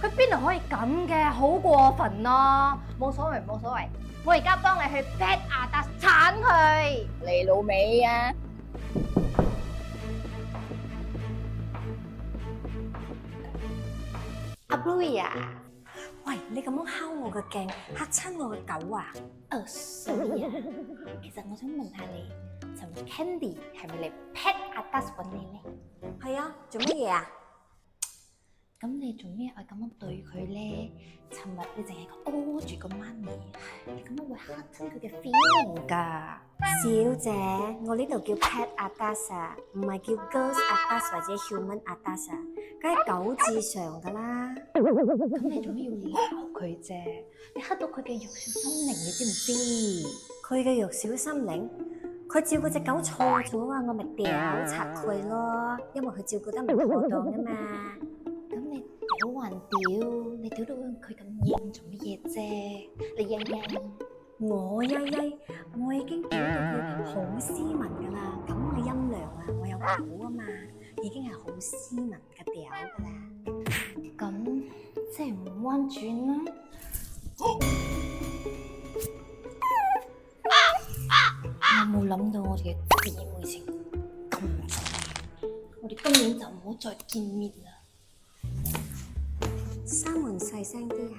佢邊度可以咁嘅？好過分咯！冇所謂冇所謂，我而家幫你去 pet 阿達鏟佢。你老味啊！阿 Bluey 啊，喂，你咁樣敲我嘅鏡，嚇親我嘅狗啊sorry 啊，其實我想問下你，尋日 Candy 係咪嚟 pet 阿達揾你咧？係啊，做乜嘢啊？咁你做咩愛咁樣對佢咧？尋日你淨係屙住個媽咪，你咁樣會嚇親佢嘅 feeling 㗎。小姐，我呢度叫 pet 阿達啊，唔係叫 girls 阿達或者 human 阿達啊，梗係狗字常㗎啦。咁你做咩要鬧佢啫？你嚇到佢嘅弱小心靈，你知唔知？佢嘅弱小心靈，佢照顧隻狗錯咗啊，我咪屌柒佢咯，因為佢照顧得唔妥當啊嘛。咁你屌還屌，你屌到佢咁硬做乜嘢啫？你應應。我我已經屌到佢好斯文噶啦，咁嘅音量啊，我有狗啊嘛，已經係好斯文嘅屌噶啦。咁即係唔彎轉啦。我冇諗到我哋嘅姊妹情咁重，我哋今年就唔好再見面啦。閂門細聲啲嚇。